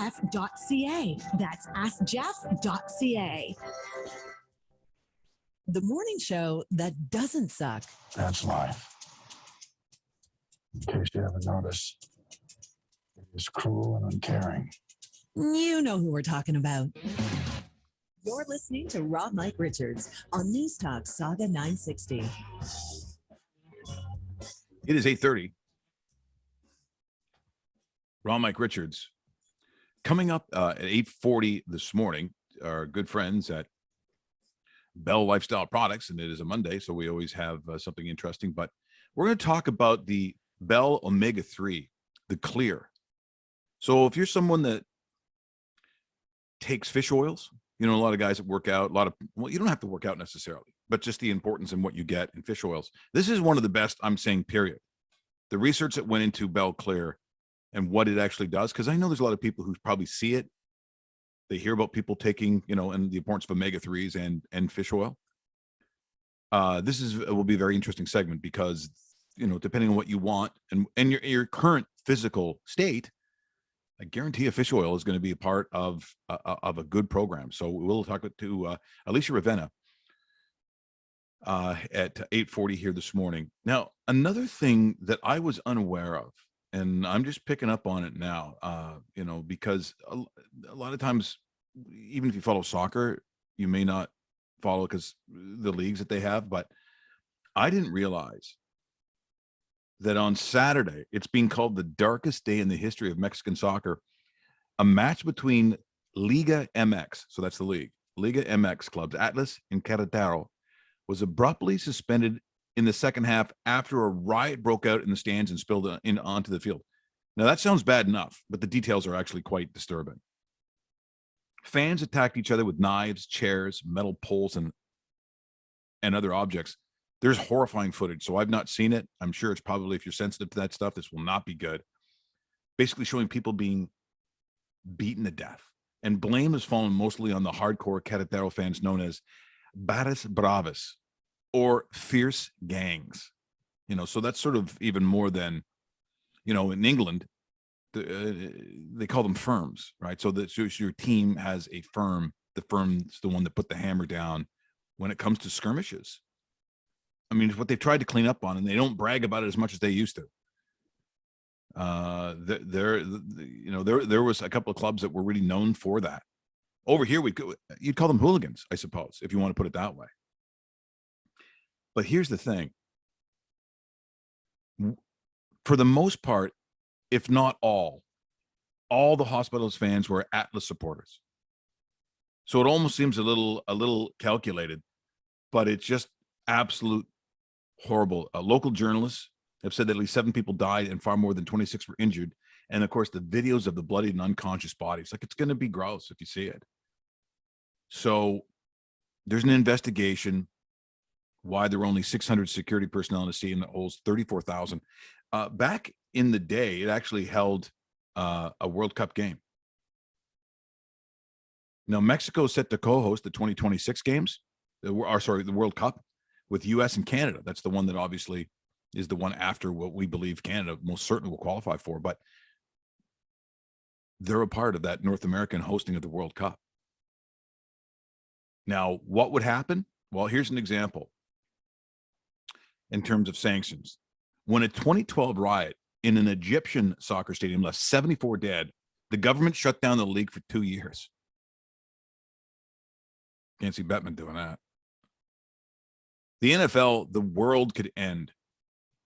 askjeff.ca. That's askjeff.ca. The morning show that doesn't suck. That's life. In case you haven't noticed, it is cruel and uncaring. You know who we're talking about. You're listening to Rob Mike Richards on Newstalk Sauga 960. It is 8:30. Rob Mike Richards. Coming up at 8:40 this morning, our good friends at Bell Lifestyle Products, and it is a Monday, so we always have something interesting. But we're going to talk about the Bell Omega-3, the Clear. So if you're someone that takes fish oils, you know, a lot of guys that work out, well, you don't have to work out necessarily, but just the importance in what you get in fish oils. This is one of the best, I'm saying, period. The research that went into Bell Clear and what it actually does, because I know there's a lot of people who probably see it. They hear about people taking, you know, and the importance of omega-3s and fish oil. It will be a very interesting segment because, you know, depending on what you want and your current physical state, I guarantee a fish oil is going to be a part of a good program. So we'll talk to Alicia Revenna at 8:40 here this morning. Now, another thing that I was unaware of, and I'm just picking up on it now, you know, because a lot of times, even if you follow soccer, you may not follow because the leagues that they have, but I didn't realize that on Saturday, it's being called the darkest day in the history of Mexican soccer. A match between Liga MX, so that's the league, Liga MX clubs, Atlas and Querétaro, was abruptly suspended in the second half after a riot broke out in the stands and spilled onto the field. Now, that sounds bad enough, but the details are actually quite disturbing. Fans attacked each other with knives, chairs, metal poles, and other objects. There's horrifying footage, so I've not seen it. I'm sure it's probably, if you're sensitive to that stuff, this will not be good. Basically showing people being beaten to death. And blame has fallen mostly on the hardcore Querétaro fans known as Barras Bravas, or fierce gangs. You know, so that's sort of even more than, you know, in England, they call them firms, right? So that your team has a firm. The firm's the one that put the hammer down when it comes to skirmishes. I mean, it's what they've tried to clean up on, and they don't brag about it as much as they used to. There was a couple of clubs that were really known for that. Over here, you'd call them hooligans, I suppose, if you want to put it that way. But here's the thing. For the most part, if not all the Hospitals fans were Atlas supporters. So it almost seems a little calculated, but it's just absolute horrible. Local journalists have said that at least 7 people died and far more than 26 were injured. And of course, the videos of the bloodied and unconscious bodies, like, it's going to be gross if you see it. So there's an investigation why there were only 600 security personnel in a stadium that holds 34,000. Back in the day, it actually held a World Cup game. Now, Mexico is set to co-host the 2026 games, the World Cup, with U.S. and Canada. That's the one that obviously is the one after what we believe Canada most certainly will qualify for. But they're a part of that North American hosting of the World Cup. Now, what would happen? Well, here's an example in terms of sanctions. When a 2012 riot in an Egyptian soccer stadium left 74 dead, the government shut down the league for 2 years. Can't see Bettman doing that. The NFL, the world could end.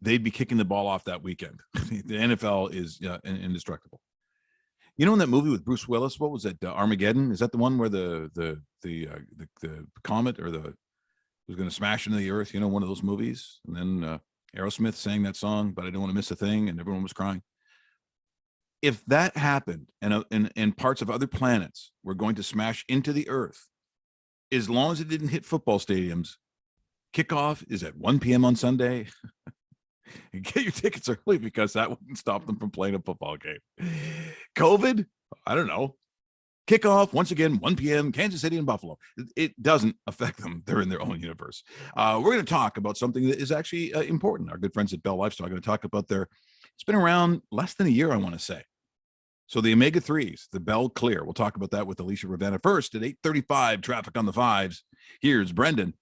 They'd be kicking the ball off that weekend. The NFL is indestructible. You know, in that movie with Bruce Willis, what was it? Armageddon? Is that the one where the comet or was going to smash into the earth? You know, one of those movies. And then Aerosmith sang that song, but I don't want to miss a thing, and everyone was crying. If that happened, and parts of other planets were going to smash into the earth, as long as it didn't hit football stadiums, kickoff is at 1 p.m. on Sunday. Get your tickets early because that wouldn't stop them from playing a football game. COVID, I don't know. Kickoff, once again, 1 p.m., Kansas City and Buffalo. It doesn't affect them. They're in their own universe. We're going to talk about something that is actually important. Our good friends at Bell Lifestyle are going to talk about it's been around less than a year, I want to say. So the omega-3s, the Bell Clear. We'll talk about that with Alicia Revenna. First, at 8:35, traffic on the fives. Here's Brendan.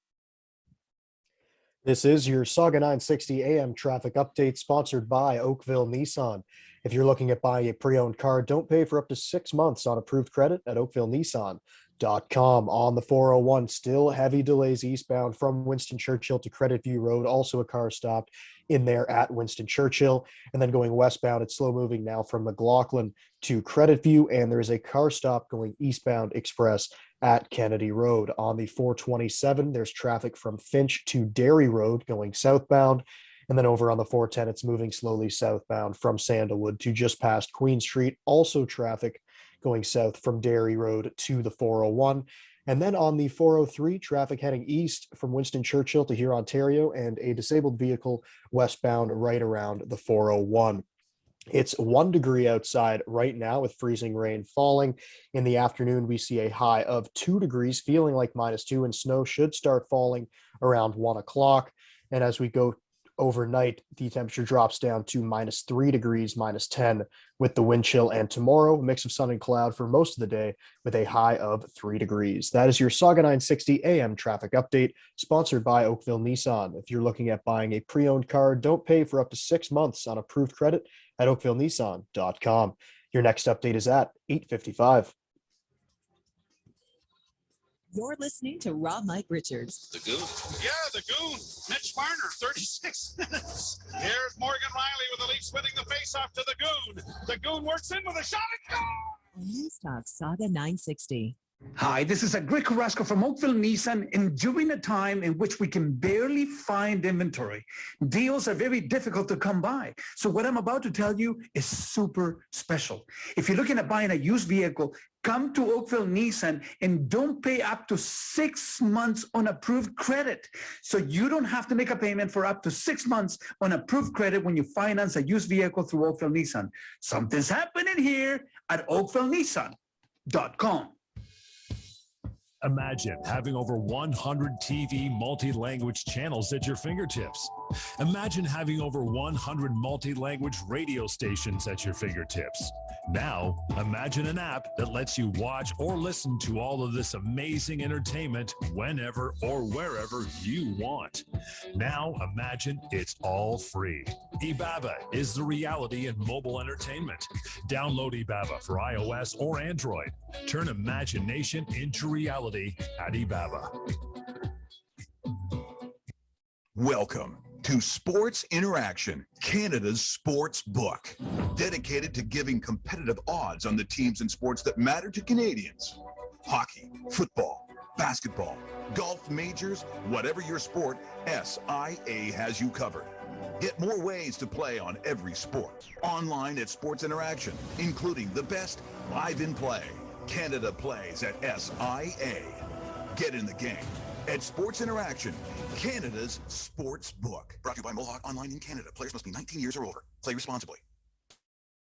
This is your Sauga 960 AM traffic update sponsored by Oakville Nissan. If you're looking at buying a pre-owned car, don't pay for up to 6 months on approved credit at oakvillenissan.com. On the 401, still heavy delays eastbound from Winston Churchill to Credit View Road. Also a car stopped in there at Winston Churchill. And then going westbound, it's slow moving now from McLaughlin to Credit View. And there is a car stop going eastbound express at Kennedy Road. On the 427, there's traffic from Finch to Derry Road going southbound. And then over on the 410, it's moving slowly southbound from Sandalwood to just past Queen Street. Also traffic going south from Derry Road to the 401. And then on the 403, traffic heading east from Winston Churchill to here, Ontario, and a disabled vehicle westbound right around the 401. It's 1 degree outside right now with freezing rain falling. In the afternoon, we see a high of 2 degrees, feeling like -2, and snow should start falling around 1 o'clock. And as we go overnight, the temperature drops down to -3 degrees, -10 with the wind chill. And tomorrow, a mix of sun and cloud for most of the day with a high of 3 degrees. That is your Sauga 960 AM traffic update, sponsored by Oakville Nissan. If you're looking at buying a pre-owned car, don't pay for up to 6 months on approved credit at oakvillenissan.com. Your next update is at 8:55. You're listening to Rob Mike Richards. The Goon? Yeah, the Goon. Mitch Marner, 36 minutes. Here's Morgan Riley with the Leafs winning the faceoff to the Goon. The Goon works in with a shot and goal. Newstalk Sauga 960. Hi, this is Greg Carrasco from Oakville Nissan. And during a time in which we can barely find inventory, deals are very difficult to come by. So what I'm about to tell you is super special. If you're looking at buying a used vehicle, come to Oakville Nissan and don't pay up to 6 months on approved credit. So you don't have to make a payment for up to 6 months on approved credit when you finance a used vehicle through Oakville Nissan. Something's happening here at oakvillenissan.com. Imagine having over 100 TV multi-language channels at your fingertips. Imagine having over 100 multi-language radio stations at your fingertips. Now, imagine an app that lets you watch or listen to all of this amazing entertainment whenever or wherever you want. Now, imagine it's all free. Ibaba is the reality in mobile entertainment. Download Ibaba for iOS or Android. Turn imagination into reality at Ibaba. Welcome to Sports Interaction, Canada's sports book, dedicated to giving competitive odds on the teams and sports that matter to Canadians. Hockey, football, basketball, golf majors, whatever your sport, SIA has you covered. Get more ways to play on every sport. Online at Sports Interaction, including the best live in play. Canada plays at SIA. Get in the game at Sports Interaction, Canada's sports book. Brought to you by Mohawk Online in Canada. Players must be 19 years or older. Play responsibly.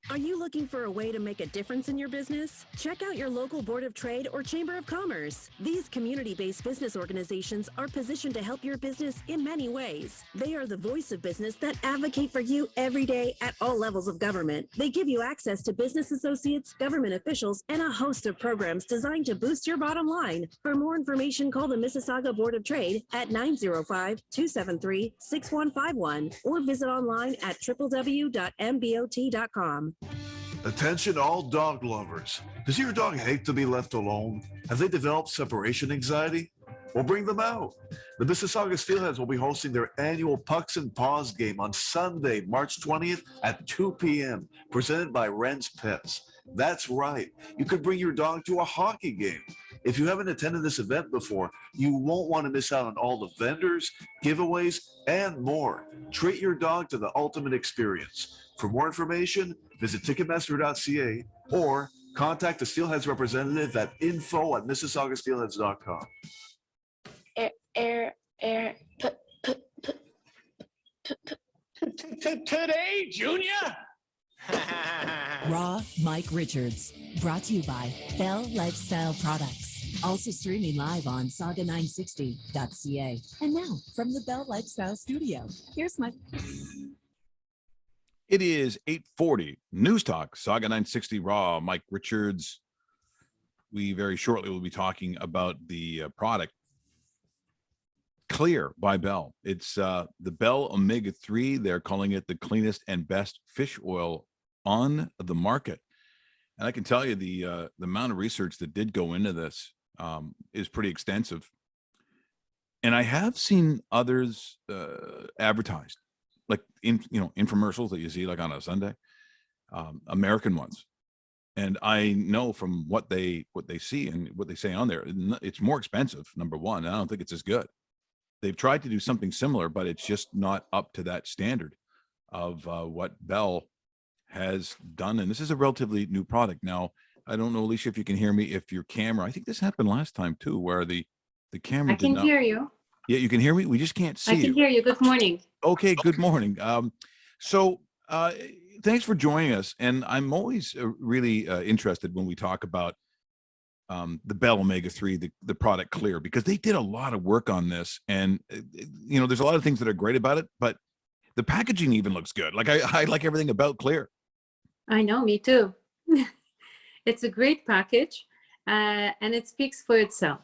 Are you looking for a way to make a difference in your business? Check out your local Board of Trade or Chamber of Commerce. These community-based business organizations are positioned to help your business in many ways. They are the voice of business that advocate for you every day at all levels of government. They give you access to business associates, government officials, and a host of programs designed to boost your bottom line. For more information, call the Mississauga Board of Trade at 905-273-6151 or visit online at www.mbot.com. Attention all dog lovers. Does your dog hate to be left alone? Have they developed separation anxiety? Well, bring them out. The Mississauga Steelheads will be hosting their annual Pucks and Paws game on Sunday, March 20th at 2 p.m., presented by Ren's Pets. That's right. You could bring your dog to a hockey game. If you haven't attended this event before, you won't want to miss out on all the vendors, giveaways, and more. Treat your dog to the ultimate experience. For more information, visit Ticketmaster.ca or contact the Steelheads representative at info@MississaugaSteelheads.com. Today, Junior. Raw Mike Richards. Brought to you by Bell Lifestyle Products. Also streaming live on sauga960.ca. And now, from the Bell Lifestyle Studio, here's Mike. It is 8:40. Newstalk Sauga 960 Raw. Mike Richards. We very shortly will be talking about the product Clear by Bell. It's the Bell Omega-3. They're calling it the cleanest and best fish oil on the market. And I can tell you the amount of research that did go into this is pretty extensive. And I have seen others advertised, like infomercials that you see like on a Sunday, American ones. And I know from what they see and what they say on there, it's more expensive, number one. I don't think it's as good. They've tried to do something similar, but it's just not up to that standard of what Bell has done. And this is a relatively new product. Now, I don't know, Alicia, if you can hear me, if your camera, I think this happened last time too, where the camera I can hear you. Yeah, you can hear me? We just can't see you. I can hear you. Good morning. Okay, good morning. So thanks for joining us. And I'm always really interested when we talk about the Bell Omega-3, the product Clear, because they did a lot of work on this. And, there's a lot of things that are great about it, but the packaging even looks good. Like I like everything about Clear. I know, me too. It's a great package and it speaks for itself.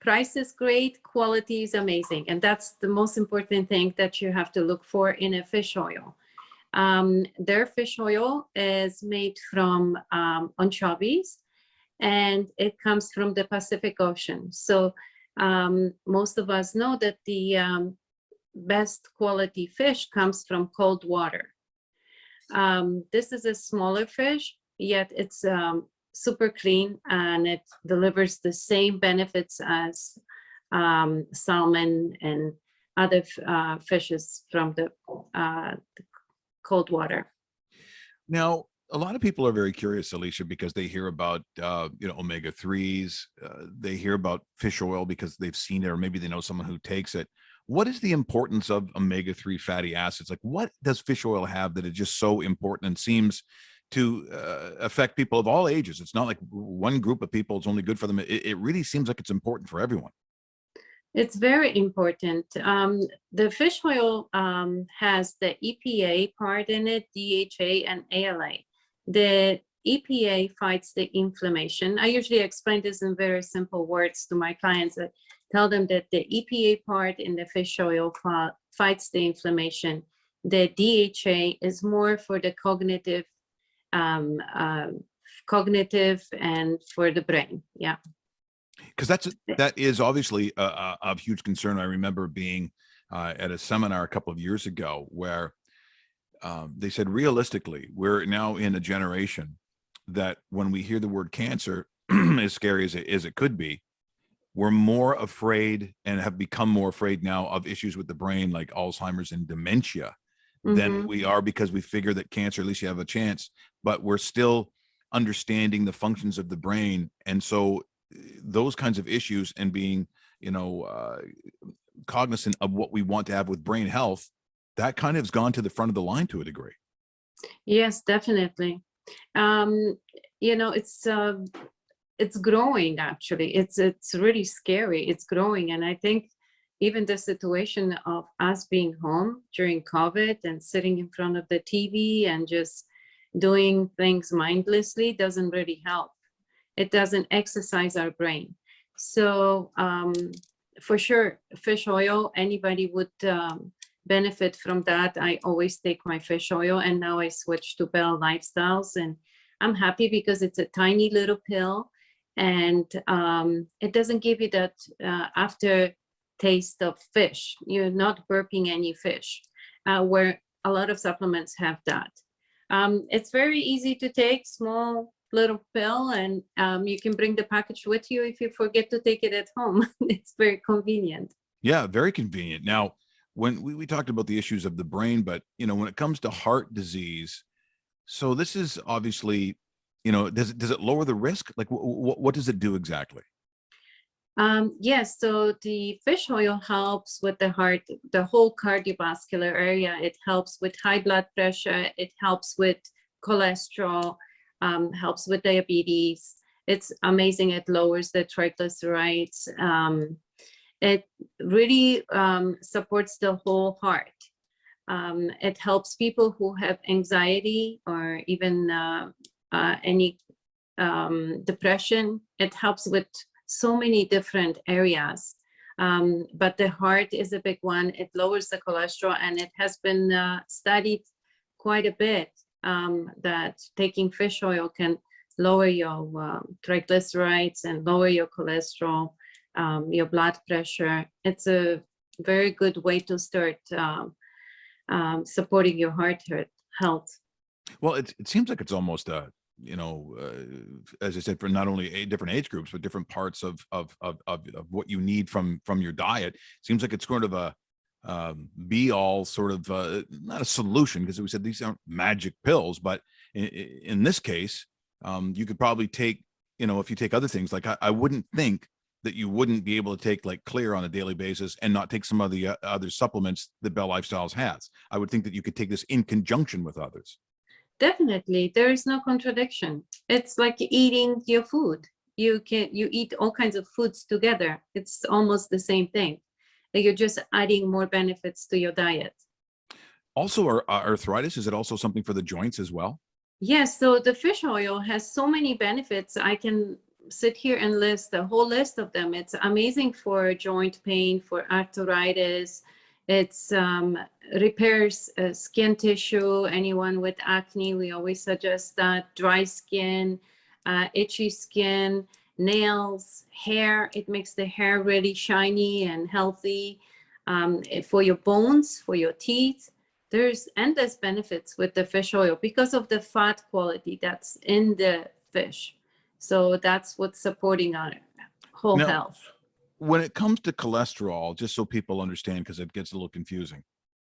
Price is great, quality is amazing. And that's the most important thing that you have to look for in a fish oil. Their fish oil is made from anchovies, and it comes from the Pacific Ocean. So most of us know that the best quality fish comes from cold water. This is a smaller fish, yet it's super clean, and it delivers the same benefits as salmon and other fishes from the cold water. Now, a lot of people are very curious, Alicia, because they hear about omega-3s. They hear about fish oil because they've seen it, or maybe they know someone who takes it. What is the importance of omega-3 fatty acids? Like, what does fish oil have that is just so important and seems to affect people of all ages? It's not like one group of people it's only good for them. It really seems like it's important for everyone. It's very important. The fish oil has the EPA part in it, DHA and ALA. The EPA fights the inflammation. I usually explain this in very simple words to my clients. I tell them that the EPA part in the fish oil fights the inflammation. The DHA is more for the cognitive and for the brain. Yeah. Because that is obviously of huge concern. I remember being at a seminar a couple of years ago where they said, realistically, we're now in a generation that when we hear the word cancer, as scary as it could be, we're more afraid and have become more afraid now of issues with the brain like Alzheimer's and dementia than we are, because we figure that cancer, at least you have a chance, but we're still understanding the functions of the brain. And so those kinds of issues and being, cognizant of what we want to have with brain health, that kind of has gone to the front of the line to a degree. Yes, definitely. It's growing, actually. It's really scary. It's growing. And I think even the situation of us being home during COVID and sitting in front of the TV and just doing things mindlessly doesn't really help. It doesn't exercise our brain. So for sure, fish oil, anybody would benefit from that. I always take my fish oil, and now I switched to Bell Lifestyles, and I'm happy because it's a tiny little pill, and it doesn't give you that aftertaste of fish. You're not burping any fish, where a lot of supplements have that. It's very easy to take, small little pill, and you can bring the package with you if you forget to take it at home. It's very convenient. Yeah, very convenient. Now, when we talked about the issues of the brain, but when it comes to heart disease, so this is obviously, does it lower the risk? Like, what does it do exactly? Yes, so the fish oil helps with the heart, the whole cardiovascular area. It helps with high blood pressure. It helps with cholesterol, helps with diabetes. It's amazing. It lowers the triglycerides. It really supports the whole heart. It helps people who have anxiety or even any depression. It helps with so many different areas. But the heart is a big one. It lowers the cholesterol, and it has been studied quite a bit that taking fish oil can lower your triglycerides and lower your cholesterol, your blood pressure. It's a very good way to start supporting your heart health. Well, it seems like it's almost as I said, for not only different age groups, but different parts of what you need from your diet. Seems like it's sort of a be all sort of not a solution, because we said these aren't magic pills, but in this case, you could probably take, if you take other things, like I wouldn't think that you wouldn't be able to take like Clear on a daily basis and not take some of the other supplements that Bell Lifestyles has. I would think that you could take this in conjunction with others. Definitely, there is no contradiction. It's like eating your food. You eat all kinds of foods together. It's almost the same thing. You're just adding more benefits to your diet. Also, arthritis, is it also something for the joints as well? Yes, so the fish oil has so many benefits. I can sit here and list a whole list of them. It's amazing for joint pain, for arthritis. It's repairs skin tissue. Anyone with acne, we always suggest that. Dry skin, itchy skin, nails, hair. It makes the hair really shiny and healthy. For your bones, for your teeth. There's endless benefits with the fish oil because of the fat quality that's in the fish. So that's what's supporting our whole health. When it comes to cholesterol, just so people understand, because it gets a little confusing,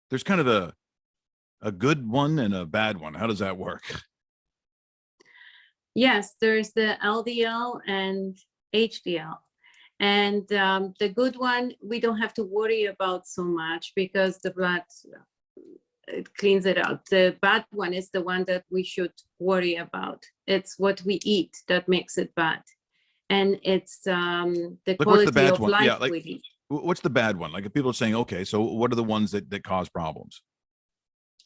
there's kind of a good one and a bad one. How does that work? Yes, there's the LDL and HDL. And the good one, we don't have to worry about so much because the blood, it cleans it out. The bad one is the one that we should worry about. It's what we eat that makes it bad. And it's the quality of life we eat. What's the bad one? Like, if people are saying, okay, so what are the ones that cause problems?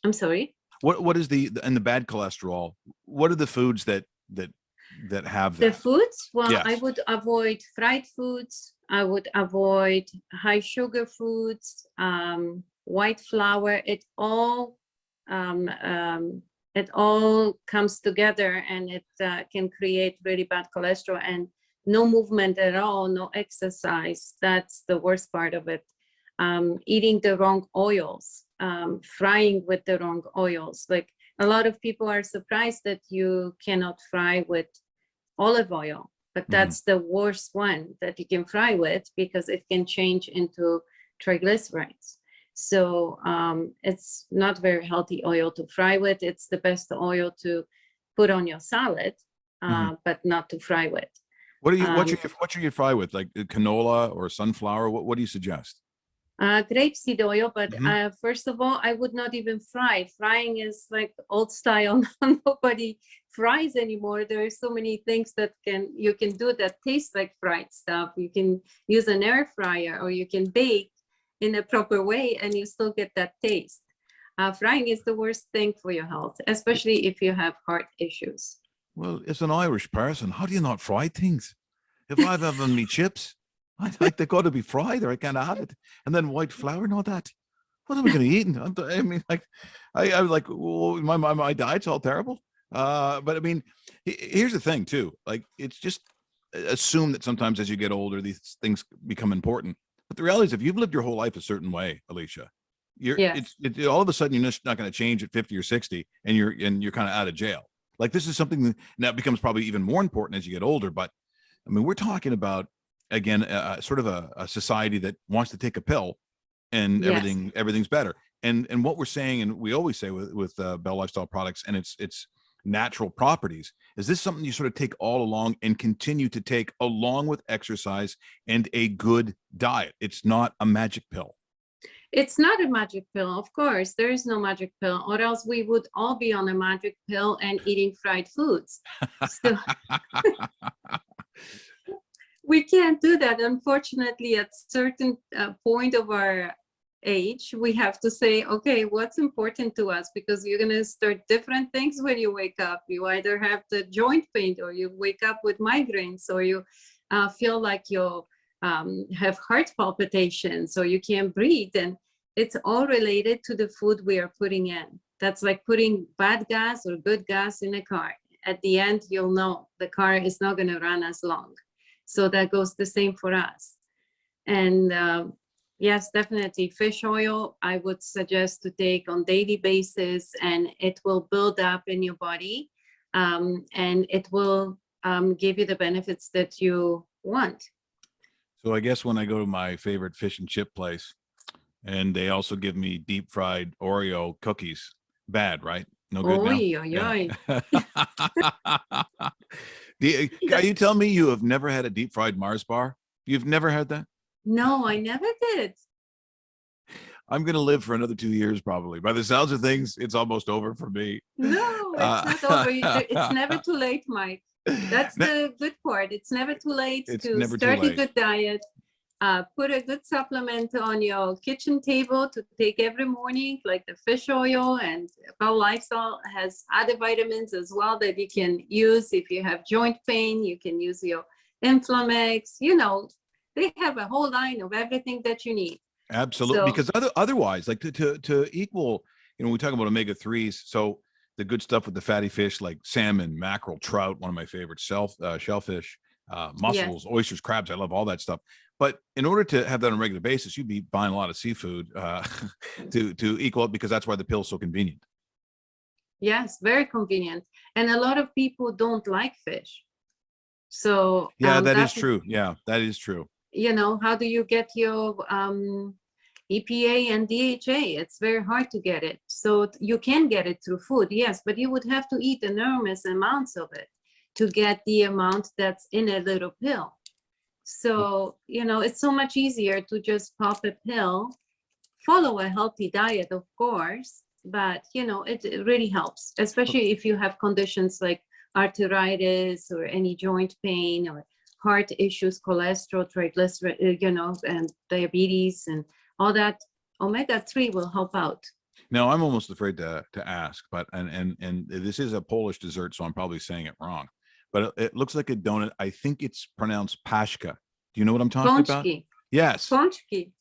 I'm sorry? What is the bad cholesterol? What are the foods that have that? The foods? Well, yes. I would avoid fried foods. I would avoid high sugar foods, white flour. It all comes together, and it can create really bad cholesterol. And no movement at all, no exercise. That's the worst part of it. Eating the wrong oils, frying with the wrong oils. Like, a lot of people are surprised that you cannot fry with olive oil, but that's the worst one that you can fry with because it can change into triglycerides. So it's not very healthy oil to fry with. It's the best oil to put on your salad, but not to fry with. What should you fry with? Like canola or sunflower? What do you suggest? Grapeseed oil, but first of all, I would not even fry. Frying is like old style. Nobody fries anymore. There are so many things that you can do that taste like fried stuff. You can use an air fryer, or you can bake in a proper way, and you still get that taste. Frying is the worst thing for your health, especially if you have heart issues. Well, as an Irish person, how do you not fry things? If I've having me chips, I like they got to be fried, or I can't have it. And then white flour and all that. What am I going to eat? I mean, like, I was like, well, my diet's all terrible. But I mean, here's the thing too. Like, it's just assume that sometimes as you get older, these things become important. But the reality is, if you've lived your whole life a certain way, Alicia, all of a sudden you're just not going to change at 50 or 60, and you're kind of out of jail. Like, this is something that becomes probably even more important as you get older. But I mean, we're talking about, again, sort of a society that wants to take a pill and everything's better. And what we're saying, and we always say with Bell Lifestyle products and its natural properties, is this something you sort of take all along and continue to take along with exercise and a good diet? It's not a magic pill. It's not a magic pill, of course. There is no magic pill, or else we would all be on a magic pill and eating fried foods. So we can't do that, unfortunately. At certain point of our age, we have to say, okay, what's important to us? Because you're going to start different things when you wake up. You either have the joint pain, or you wake up with migraines, or you feel like you have heart palpitations, or you can't breathe. And it's all related to the food we are putting in. That's like putting bad gas or good gas in a car. At the end, you'll know the car is not going to run as long. So that goes the same for us. And yes, definitely fish oil, I would suggest to take on daily basis, and it will build up in your body, and it will give you the benefits that you want. So I guess when I go to my favorite fish and chip place, and they also give me deep fried Oreo cookies, bad, right? No good now. Yeah. Are you telling me you have never had a deep fried Mars bar? You've never had that? No, I never did. I'm going to live for another 2 years, probably. By the sounds of things, it's almost over for me. No, it's not over. It's never too late, Mike. That's the good part. It's never too late to start a good diet. Put a good supplement on your kitchen table to take every morning, like the fish oil, and Lifestyle has other vitamins as well that you can use. If you have joint pain, you can use your Inflamex. You know, they have a whole line of everything that you need. Absolutely, because otherwise, like to equal, you know, we talk about omega-3s. So the good stuff with the fatty fish like salmon, mackerel, trout, one of my favorites, shellfish, mussels, oysters, crabs. I love all that stuff. But in order to have that on a regular basis, you'd be buying a lot of seafood to equal it, because that's why the pill is so convenient. Yes, very convenient. And a lot of people don't like fish. So yeah, that is true. Yeah, that is true. You know, how do you get your EPA and DHA? It's very hard to get it. So you can get it through food, yes, but you would have to eat enormous amounts of it to get the amount that's in a little pill. So, you know, it's so much easier to just pop a pill, follow a healthy diet, of course, but, you know, it really helps, especially if you have conditions like arthritis or any joint pain or heart issues, cholesterol, triglycerides, you know, and diabetes and all that. Omega-3 will help out. No, I'm almost afraid to ask, but and this is a Polish dessert, so I'm probably saying it wrong. But it looks like a donut. I think it's pronounced pashka. Do you know what I'm talking about? Yes. Pączki.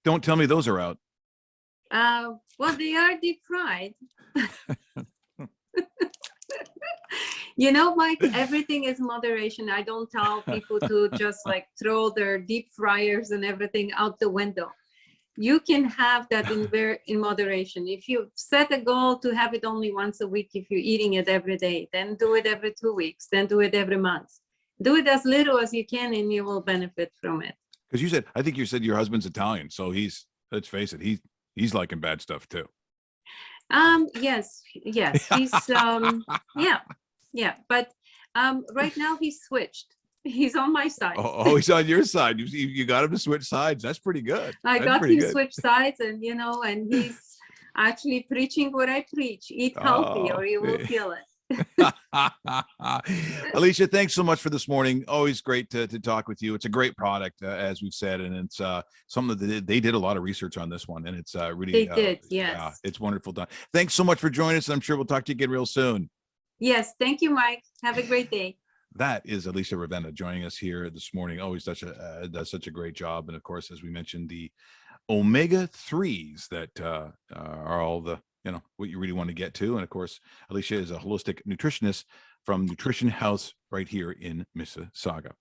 Don't tell me those are out. Well, they are deep fried. You know, Mike, everything is moderation. I don't tell people to just like throw their deep fryers and everything out the window. You can have that in moderation. If you set a goal to have it only once a week, if you're eating it every day, then do it every 2 weeks, then do it every month. Do it as little as you can and you will benefit from it. Because I think you said your husband's Italian, so let's face it, he's liking bad stuff too. Yes, he's yeah. But right now he's switched. He's on my side. Oh, he's on your side. You got him to switch sides. That's pretty good. I got him to switch sides, and you know, and he's actually preaching what I preach. Eat healthy, or you will feel it. Alicia, thanks so much for this morning. Always great to talk with you. It's a great product, as we've said, and it's something that they did a lot of research on this one, and it's really they did. Yes, yeah, it's wonderful done. Thanks so much for joining us. I'm sure we'll talk to you again real soon. Yes, thank you, Mike. Have a great day. That is Alicia Revenna joining us here this morning. Always does such a great job. And of course, as we mentioned, the omega-3s that are all the, you know, what you really want to get to. And of course, Alicia is a holistic nutritionist from Nutrition House right here in Mississauga.